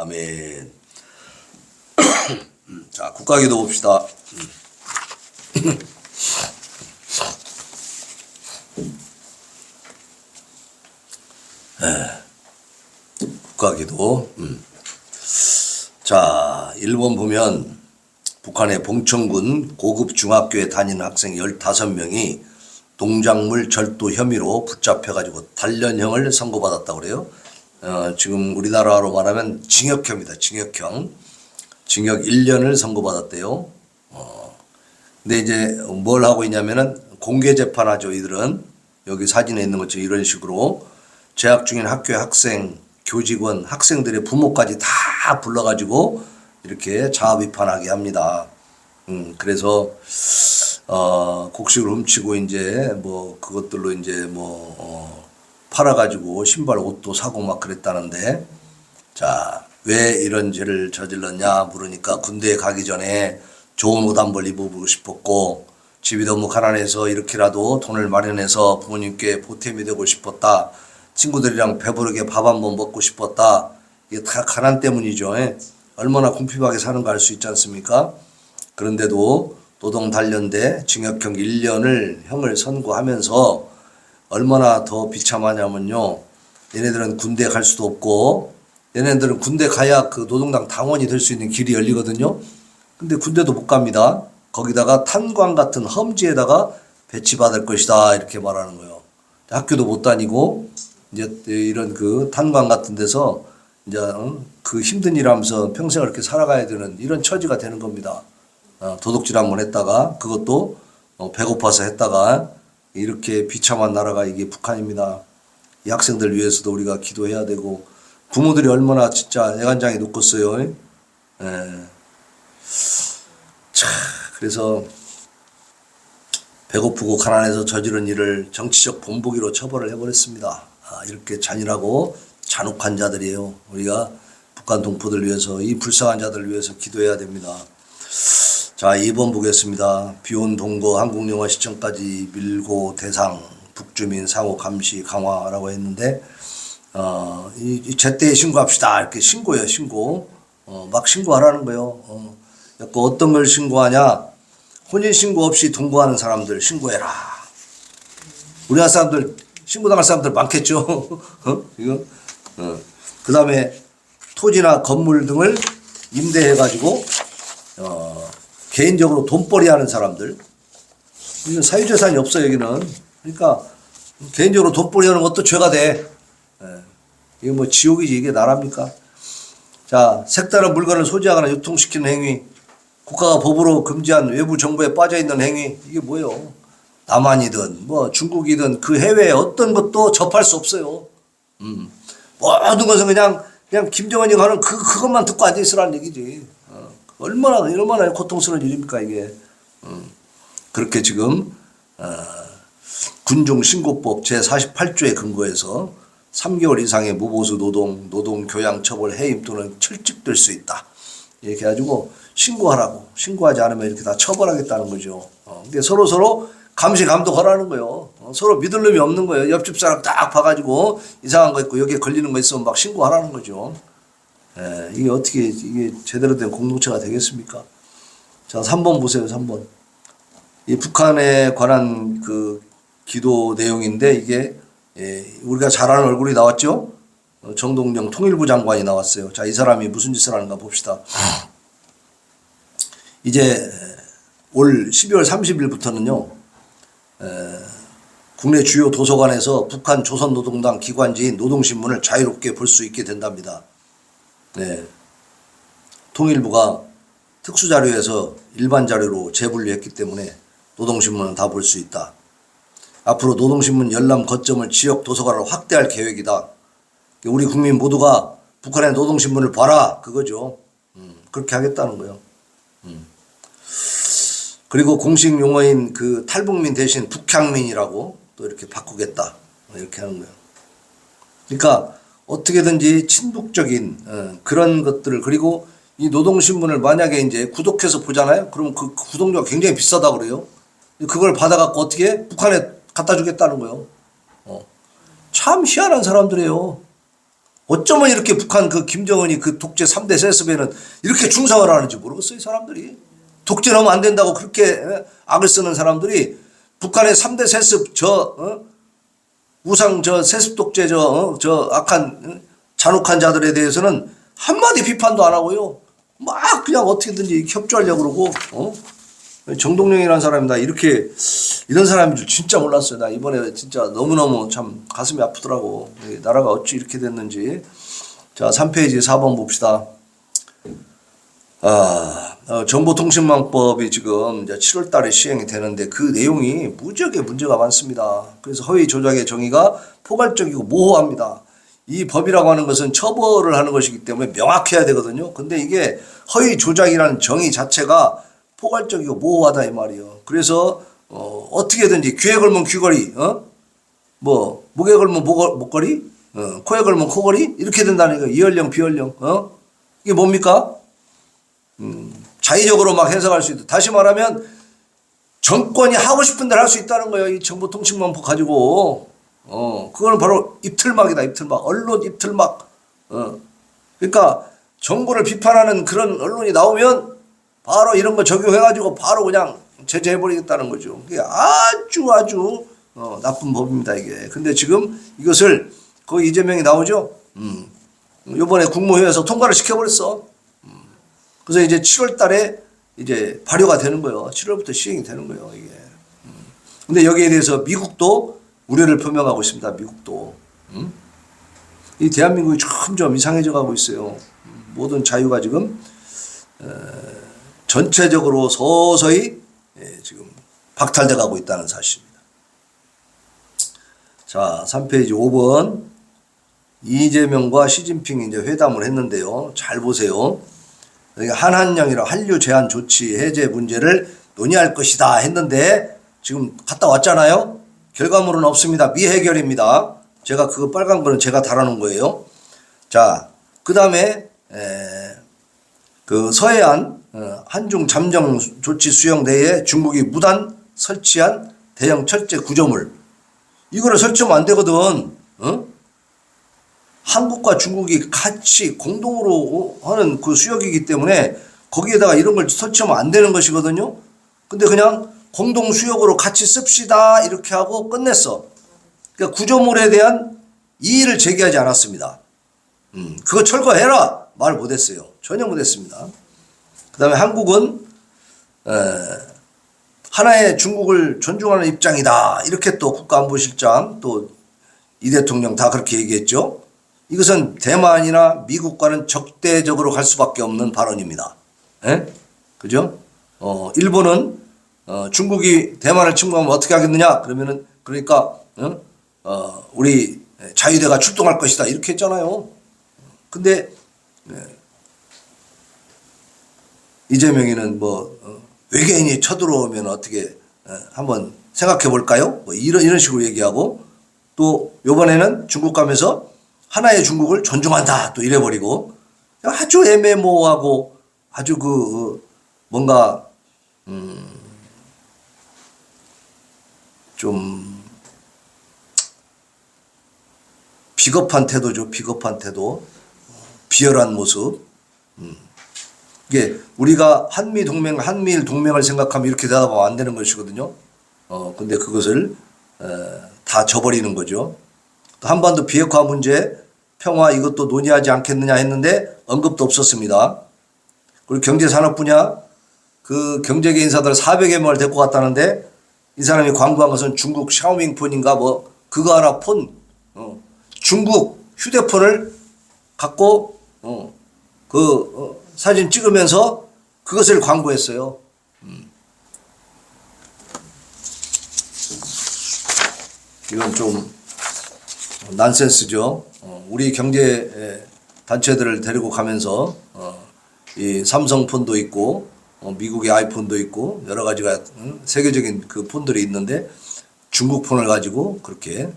아멘. 자, 국가기도 봅시다. 국가기도. 자, 1번 보면 북한의 봉천군 고급 중학교에 다니는 학생 15명이 농작물 절도 혐의로 붙잡혀가지고 단련형을 선고받았다고 그래요. 지금 우리나라로 말하면 징역형입니다. 징역형. 징역 1년을 선고받았대요. 근데 이제 뭘 하고 있냐면은 공개 재판하죠. 이들은 여기 사진에 있는 것처럼 이런 식으로 재학 중인 학교의 학생, 교직원, 학생들의 부모까지 다 불러가지고 이렇게 자아비판하게 합니다. 그래서 곡식을 훔치고 이제 뭐 그것들로 이제 팔아가지고 신발 옷도 사고 막 그랬다는데, 자, 왜 이런 죄를 저질렀냐 물으니까 군대에 가기 전에 좋은 옷 한 벌 입어보고 싶었고 집이 너무 가난해서 이렇게라도 돈을 마련해서 부모님께 보탬이 되고 싶었다. 친구들이랑 배부르게 밥 한 번 먹고 싶었다. 이게 다 가난 때문이죠. 얼마나 궁핍하게 사는가 알 수 있지 않습니까? 그런데도 노동 단련대 징역형 1년을 형을 선고하면서 얼마나 더 비참하냐면요. 얘네들은 군대 갈 수도 없고 얘네들은 군대 가야 그 노동당 당원이 될 수 있는 길이 열리거든요. 근데 군대도 못 갑니다. 거기다가 탄광 같은 험지에다가 배치받을 것이다 이렇게 말하는 거예요. 학교도 못 다니고 이제 이런 그 탄광 같은 데서 이제 그 힘든 일 하면서 평생을 이렇게 살아가야 되는 이런 처지가 되는 겁니다. 도둑질 한번 했다가 그것도 배고파서 했다가 이렇게 비참한 나라가 이게 북한입니다. 이 학생들 위해서도 우리가 기도해야 되고 부모들이 얼마나 진짜 애간장이 높겠어요. 자, 그래서 배고프고 가난해서 저지른 일을 정치적 본보기로 처벌을 해버렸습니다. 이렇게 잔인하고 잔혹한 자들이에요. 우리가 북한 동포들 위해서 이 불쌍한 자들을 위해서 기도해야 됩니다. 자, 2번 보겠습니다. 비온 동거 한국영화 시청까지 밀고 대상 북주민 상호 감시 강화라고 했는데 제때 신고합시다 이렇게 신고해요. 신고 막 신고하라는 거예요. 어떤 걸 신고하냐? 혼인신고 없이 동거하는 사람들 신고해라. 우리나라 사람들 신고당할 사람들 많겠죠. 이거 그 다음에 토지나 건물 등을 임대해가지고 개인적으로 돈벌이 하는 사람들, 이건 사유재산이 없어요. 여기는. 그러니까 개인적으로 돈벌이 하는 것도 죄가 돼. 이게 뭐 지옥이지 이게 나라입니까? 자, 색다른 물건을 소지하거나 유통시키는 행위, 국가가 법으로 금지한 외부 정보에 빠져있는 행위, 이게 뭐예요? 남한이든 뭐 중국이든 그 해외에 어떤 것도 접할 수 없어요. 모든 것은 그냥 김정은이 하는 그것만 듣고 앉아있으라는 얘기지. 얼마나 고통스러운 일입니까 이게. 그렇게 지금 군중신고법 제48조에 근거해서 3개월 이상의 무보수 노동 교양 처벌 해임 또는 철직될 수 있다. 이렇게 해가지고 신고하라고. 신고하지 않으면 이렇게 다 처벌하겠다는 거죠. 근데 서로 감시 감독하라는 거예요. 서로 믿을 놈이 없는 거예요. 옆집 사람 딱 봐가지고 이상한 거 있고 여기에 걸리는 거 있으면 막 신고하라는 거죠. 이게 어떻게 이게 제대로 된 공동체가 되겠습니까? 자, 3번 보세요. 3번. 이 북한에 관한 그 기도 내용인데 이게 우리가 잘 아는 얼굴이 나왔죠? 정동영 통일부 장관이 나왔어요. 자, 이 사람이 무슨 짓을 하는가 봅시다. 이제 올 12월 30일부터는요, 국내 주요 도서관에서 북한 조선노동당 기관지인 노동신문을 자유롭게 볼 수 있게 된답니다. 네. 통일부가 특수자료에서 일반 자료로 재분류했기 때문에 노동신문은 다 볼 수 있다. 앞으로 노동신문 열람 거점을 지역 도서관으로 확대할 계획이다. 우리 국민 모두가 북한의 노동신문을 봐라 그거죠. 그렇게 하겠다는 거예요. 그리고 공식 용어인 그 탈북민 대신 북향민이라고 또 이렇게 바꾸겠다 이렇게 하는 거예요. 그러니까 어떻게든지 친북적인 그런 것들을, 그리고 이 노동신문을 만약에 이제 구독해서 보잖아요. 그러면 그 구독료가 굉장히 비싸다 그래요. 그걸 받아갖고 어떻게 북한에 갖다 주겠다는 거예요. 참 희한한 사람들이에요. 어쩌면 이렇게 북한 그 김정은이 그 독재 3대 세습에는 이렇게 충성을 하는지 모르겠어요, 이 사람들이. 독재하면 안 된다고 그렇게 악을 쓰는 사람들이 북한의 3대 세습 우상 세습 독재 저 악한 잔혹한 자들에 대해서는 한마디 비판도 안 하고요. 막 그냥 어떻게든지 협조하려고 그러고 정동영이라는 사람이 나 이런 사람인 줄 진짜 몰랐어요. 나 이번에 진짜 너무너무 참 가슴이 아프더라고. 나라가 어찌 이렇게 됐는지. 자, 3페이지 4번 봅시다. 정보통신망법이 지금 이제 7월 달에 시행이 되는데 그 내용이 무지하게 문제가 많습니다. 그래서 허위 조작의 정의가 포괄적이고 모호합니다. 이 법이라고 하는 것은 처벌을 하는 것이기 때문에 명확해야 되거든요. 근데 이게 허위 조작이라는 정의 자체가 포괄적이고 모호하다 이 말이에요. 그래서 어떻게든지 귀에 걸면 귀걸이, 목에 걸면 목걸이, 코에 걸면 코걸이 이렇게 된다는 거예요. 이연령 비연령, 이게 뭡니까? 자의적으로 막 해석할 수 있다. 다시 말하면 정권이 하고 싶은 대로 할 수 있다는 거예요. 이 정보통신망법 가지고. 그거는 바로 입틀막이다. 입틀막. 언론 입틀막. 그러니까 정부를 비판하는 그런 언론이 나오면 바로 이런 거 적용해가지고 바로 그냥 제재해버리겠다는 거죠. 그게 아주 나쁜 법입니다, 이게. 근데 지금 이것을 거기 이재명이 나오죠? 요번에 국무회의에서 통과를 시켜버렸어. 그래서 이제 7월 달에 이제 발효가 되는 거예요. 7월부터 시행이 되는 거예요, 이게. 근데 여기에 대해서 미국도 우려를 표명하고 있습니다, 미국도. 이 대한민국이 점점 이상해져 가고 있어요. 모든 자유가 지금, 전체적으로 서서히 지금 박탈돼 가고 있다는 사실입니다. 자, 3페이지 5번. 이재명과 시진핑이 이제 회담을 했는데요. 잘 보세요. 한한령이랑 한류 제한 조치 해제 문제를 논의할 것이다 했는데 지금 갔다 왔잖아요. 결과물은 없습니다. 미해결입니다. 제가 그 빨간 거는 제가 달아놓은 거예요. 자, 그 다음에 그 서해안 한중 잠정 조치 수용 내에 중국이 무단 설치한 대형 철제 구조물 이거를 설치하면 안 되거든. 한국과 중국이 같이 공동으로 하는 그 수역이기 때문에 거기에다가 이런 걸 설치하면 안 되는 것이거든요. 근데 그냥 공동 수역으로 같이 씁시다 이렇게 하고 끝냈어. 그러니까 구조물에 대한 이의를 제기하지 않았습니다. 그거 철거해라 말 못했어요. 전혀 못했습니다. 그 다음에 한국은 하나의 중국을 존중하는 입장이다. 이렇게 또 국가안보실장 또 이 대통령 다 그렇게 얘기했죠. 이것은 대만이나 미국과는 적대적으로 갈 수밖에 없는 발언입니다. 예? 그죠? 일본은 중국이 대만을 침공하면 어떻게 하겠느냐? 그러면은 그러니까 우리 자유대가 출동할 것이다 이렇게 했잖아요. 근데 이재명이는 외계인이 쳐들어오면 어떻게 한번 생각해 볼까요? 이런 식으로 얘기하고 또 요번에는 중국 가면서 하나의 중국을 존중한다 또 이래버리고 아주 애매모호하고 아주 뭔가 좀 비겁한 태도죠. 비겁한 태도, 비열한 모습. 이게 우리가 한미일 동맹을 생각하면 이렇게 대답하면 안 되는 것이거든요. 근데 그것을 다 저버리는 거죠. 또 한반도 비핵화 문제, 평화 이것도 논의하지 않겠느냐 했는데 언급도 없었습니다. 그리고 경제산업 분야 그 경제계 인사들 400여 명을 데리고 갔다는데 이 사람이 광고한 것은 중국 샤오밍폰인가 그거 하나 중국 휴대폰을 갖고 사진 찍으면서 그것을 광고했어요. 이건 좀 난센스죠. 우리 경제 단체들을 데리고 가면서 이 삼성폰도 있고 미국의 아이폰도 있고 여러 가지가 세계적인 그 폰들이 있는데 중국 폰을 가지고 그렇게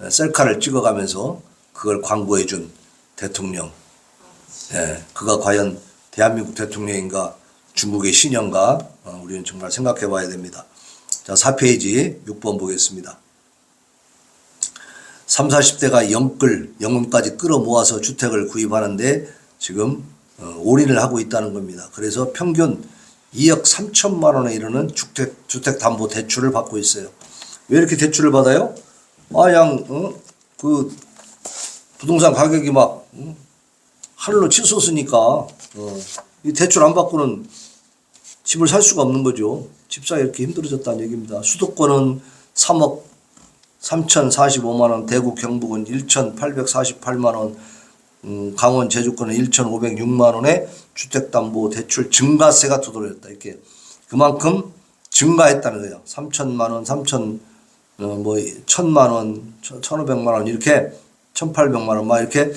셀카를 찍어가면서 그걸 광고해 준 대통령. 그가 과연 대한민국 대통령인가 중국의 신형가 우리는 정말 생각해 봐야 됩니다. 자, 4페이지 6번 보겠습니다. 40대가 영혼까지 끌어모아서 주택을 구입하는데 지금 올인을 하고 있다는 겁니다. 그래서 평균 2억 3천만 원에 이르는 주택담보대출을 받고 있어요. 왜 이렇게 대출을 받아요? 그 부동산 가격이 막 하늘로 치솟으니까 이 대출 안 받고는 집을 살 수가 없는 거죠. 집사가 이렇게 힘들어졌다는 얘기입니다. 수도권은 3억 3,045만 원, 대구 경북은 1,848만 원, 강원 제주권은 1,506만 원의 주택담보대출 증가세가 두드러졌다. 이렇게 그만큼 증가했다는 거예요. 3천만 원, 1,000만 원, 1,500만 원 이렇게 1,800만 원 막 이렇게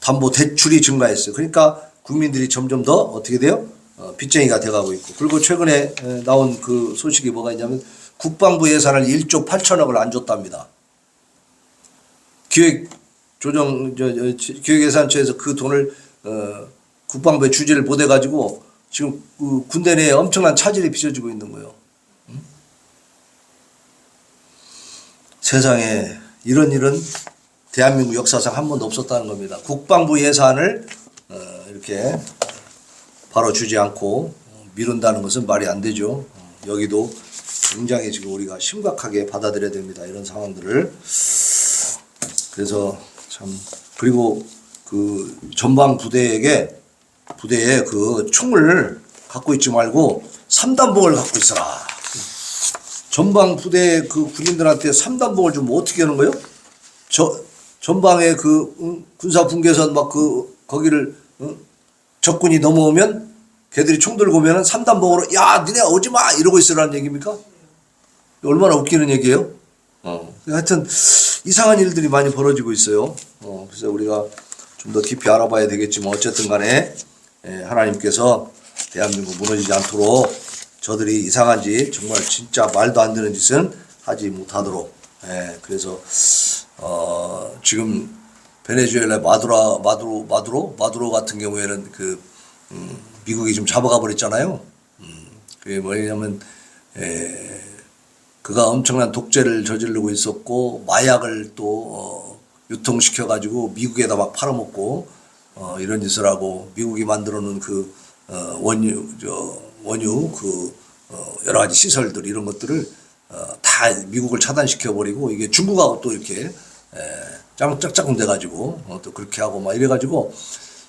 담보대출이 증가했어요. 그러니까 국민들이 점점 더 어떻게 돼요? 빚쟁이가 돼가고 있고. 그리고 최근에 나온 그 소식이 뭐가 있냐면 국방부 예산을 1조 8천억을 안 줬답니다. 기획예산처에서 그 돈을 국방부에 주지를 못해가지고 지금 그 군대 내에 엄청난 차질이 빚어지고 있는 거예요. 세상에 이런 일은 대한민국 역사상 한 번도 없었다는 겁니다. 국방부 예산을 이렇게 바로 주지 않고 미룬다는 것은 말이 안 되죠. 여기도 굉장히 지금 우리가 심각하게 받아들여야 됩니다. 이런 상황들을. 그래서 참 그리고 그 전방 부대에 그 총을 갖고 있지 말고 3단봉을 갖고 있어라. 전방 부대 그 군인들한테 3단봉을 주면 어떻게 하는 거예요? 전방에 그 군사 분계선 막 거기를 적군이 넘어오면 걔들이 총 들고 오면은 3단봉으로 야 니네 오지 마 이러고 있으라는 얘기입니까? 얼마나 웃기는 얘기예요? 하여튼 이상한 일들이 많이 벌어지고 있어요. 그래서 우리가 좀 더 깊이 알아봐야 되겠지만 어쨌든 간에 하나님께서 대한민국 무너지지 않도록 저들이 이상한지 정말 진짜 말도 안 되는 짓은 하지 못하도록 그래서 지금 베네수엘라 마두로 같은 경우에는 미국이 좀 잡아가 버렸잖아요. 그게 뭐냐면 그가 엄청난 독재를 저지르고 있었고 마약을 또 유통시켜 가지고 미국에다 막 팔아먹고 이런 짓을 하고 미국이 만들어놓은 그 원유 여러 가지 시설들 이런 것들을 다 미국을 차단시켜 버리고 이게 중국하고 또 이렇게 짝짝꿍 돼가지고 또 그렇게 하고 막 이래가지고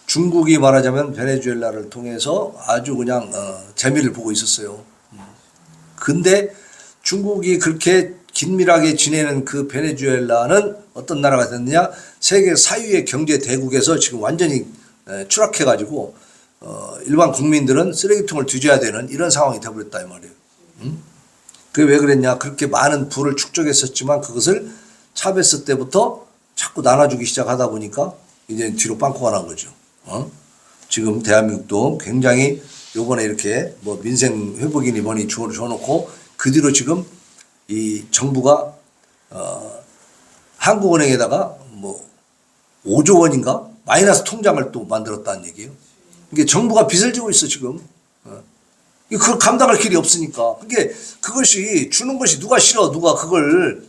중국이 말하자면 베네수엘라를 통해서 아주 그냥 재미를 보고 있었어요. 근데 중국이 그렇게 긴밀하게 지내는 그 베네수엘라는 어떤 나라가 됐느냐? 세계 4위의 경제 대국에서 지금 완전히 추락해가지고 일반 국민들은 쓰레기통을 뒤져야 되는 이런 상황이 되어버렸다 이 말이에요. 그게 왜 그랬냐? 그렇게 많은 부를 축적했었지만 그것을 차베스 때부터 자꾸 나눠주기 시작하다 보니까 이제 뒤로 빵꾸가 난 거죠. 지금 대한민국도 굉장히 요번에 이렇게 뭐 민생 회복이니 뭐니 줘놓고 그 뒤로 지금 이 정부가 한국은행에다가 뭐 5조 원인가 마이너스 통장을 또 만들었다는 얘기예요. 이게 정부가 빚을 지고 있어 지금. 그걸 감당할 길이 없으니까. 그게 그것이 주는 것이 누가 싫어 누가 그걸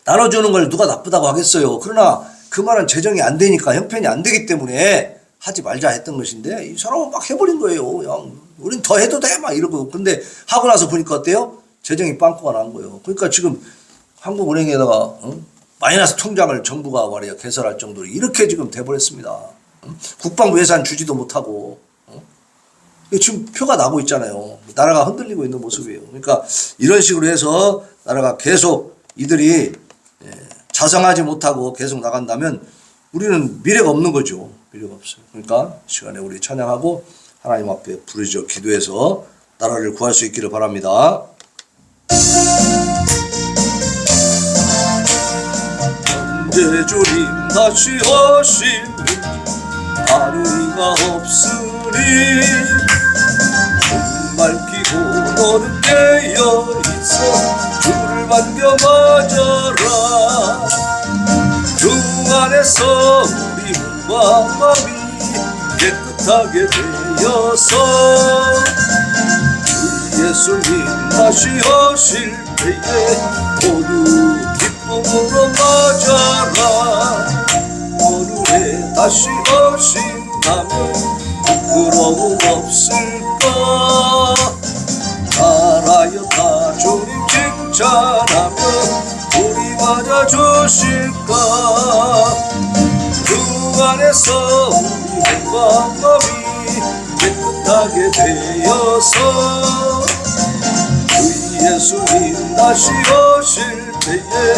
나눠주는 걸 누가 나쁘다고 하겠어요. 그러나 그 말은 재정이 안 되니까 형편이 안 되기 때문에 하지 말자 했던 것인데 이 사람은 막 해버린 거예요. 그냥 우린 더 해도 돼 막 이러고. 근데 하고 나서 보니까 어때요? 재정이 빵꾸가 난 거예요. 그러니까 지금 한국은행에다가 마이너스 통장을 정부가 말이야 개설할 정도로 이렇게 지금 돼버렸습니다. 국방부 예산 주지도 못하고 지금 표가 나고 있잖아요. 나라가 흔들리고 있는 모습이에요. 그러니까 이런 식으로 해서 나라가 계속 이들이 자성하지 못하고 계속 나간다면 우리는 미래가 없는 거죠. 미래가 없어요. 그러니까 시간에 우리 찬양하고 하나님 앞에 부르짖어 기도해서 나라를 구할 수 있기를 바랍니다. 언제 주님 다시 오실지 하루가 없으니 밝히고 너는 깨어있어 주를 반겨 맞아라. 주 안에서 우리 몸과 마음이 깨끗하게 되어서 우리 예수님 다시 오실 때에 모두 기쁨 기쁨으로 맞아라. 오늘에 다시 오신다면 부끄러움 없을까. 나라였다 주님 칭찬하며 우리 맞아주실까. 주 안에서 우리 몸과 마음이 깨끗하게 되어서 주 예수님 다시 오실 때에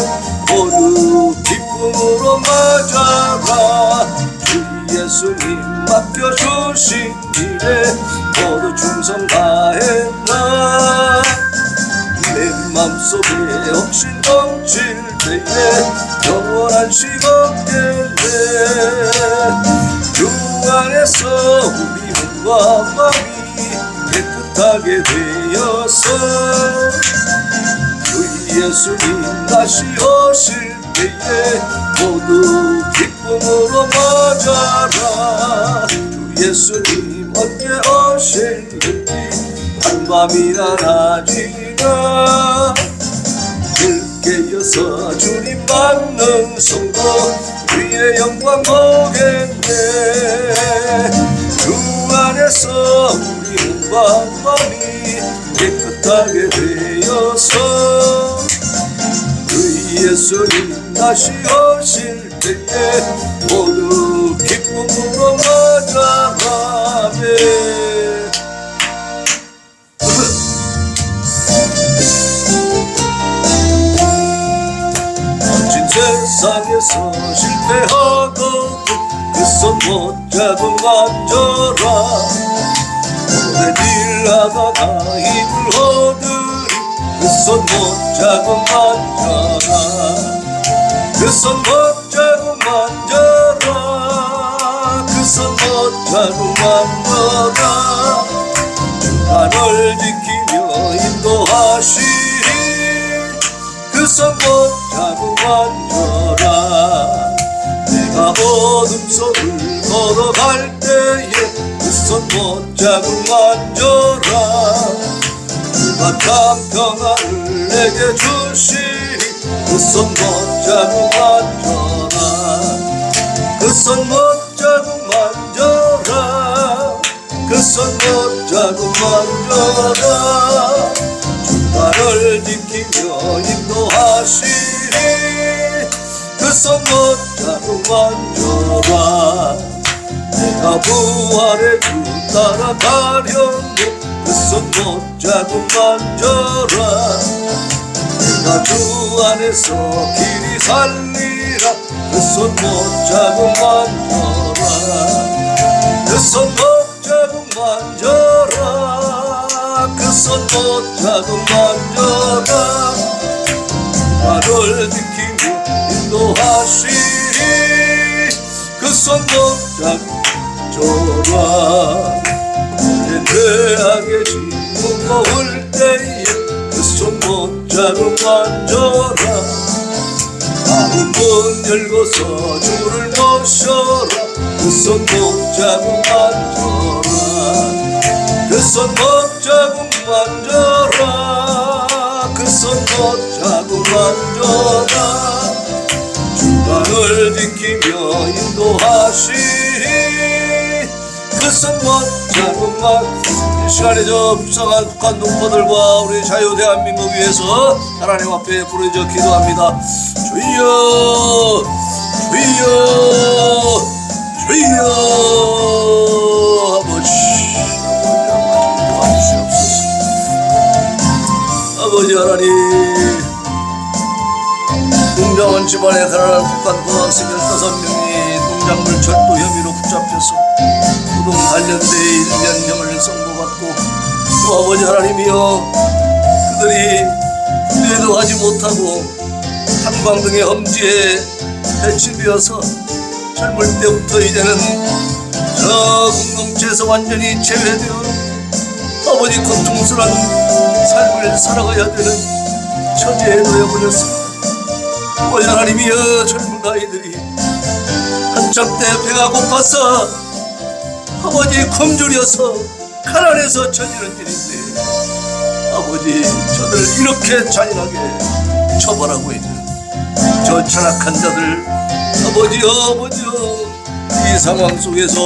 모두 기쁨으로 맞아라. 주 예수님 맡겨주신 일에 모두 충성 다했나. 내 맘속에 혹신 넘칠 때에 영원한 식 없겠네. 주 안에서 우리 몸과 마음이 깨끗하게 되어서 주 예수님 다시 오실 때에 모두 기쁨으로 맞아라. 주 예수님 언제 오실는지 한밤이나 낮이나 늘 깨어서 주님 받는 성도 주의 영광 보겠네. 주 안에서 우리 몸과 마음이 깨끗하게 되어서 주 예수님 다시 오실 때에 모두 기쁨으로 맞아가며 멋진 세상에서 실패하고 그 손 못 잡은 만져라. 오래 딜하다가 힘을 얻으리 그 손 못 잡은 만져라. 그 손 못 잡은 만져라. 그 손 못 잡은 만져라. 주가 널 지키며 인도하시리 그 손 못 잡은 만져라. 내가 어둠 속을 걸어갈 때에 그 손 못 잡은 만져라. 주가 참 평안을 내게 주시리 그 손 못 잡은 만져라. 그 손 못 잡은 만져라. 그 손 못 잡은 만져라. 주가 널 지키며 인도하시리 그 손 못 잡은 만져라. 내가 부활의 주 따라가려고 그 손 못 잡은 만져라. 내가 주 안에서 길이 살리라 그 손 못 잡은 만져라. 그 손 못 잡은 만져라. 그 손 못 잡은 만져라. 나를 지키며 인도하시리 그 손 못 잡은 만져라. 내 죄악의 짐 무거울 때에 그 손 못 잡은 만져라. 마음 문 열고서 주를 모셔라 그 손 못 잡은 만져라. 그 손 못 잡은 만져라. 그 손 못 잡은 만져라. 주가 널 지키며 인도하시리 그 손 못 잡은 만져라. 이 시간에 저 불쌍한 북한 동포들과 우리 자유 대한민국 위해서 하나님 앞에 부르짖어 기도합니다. 주여 주여 주여. 아버지 도와주시옵소서. 아버지 하나님, 농장원 집안에 가난한 북한 고등학생 15명이 농작물 절도 혐의로 붙잡혀서 노동 단련대에 1년형을 선고받고 또 아버지 하나님이여 그들이 군대도 가지 못하고 탄광 등의 험지에 배치되어서 젊을 때부터 이제는 저 공동체에서 완전히 제외되어 아버지 고통스러운 삶을 살아가야 되는 처지에 놓여버렸습니다. 아버지 하나님이여 젊은 아이들이 한참 때 배가 고파서 아버지 굶주려서 가난해서 저지른 일인데 아버지 저들 이렇게 잔인하게 처벌하고 있는 저 천악한 자들 아버지여 이 상황 속에서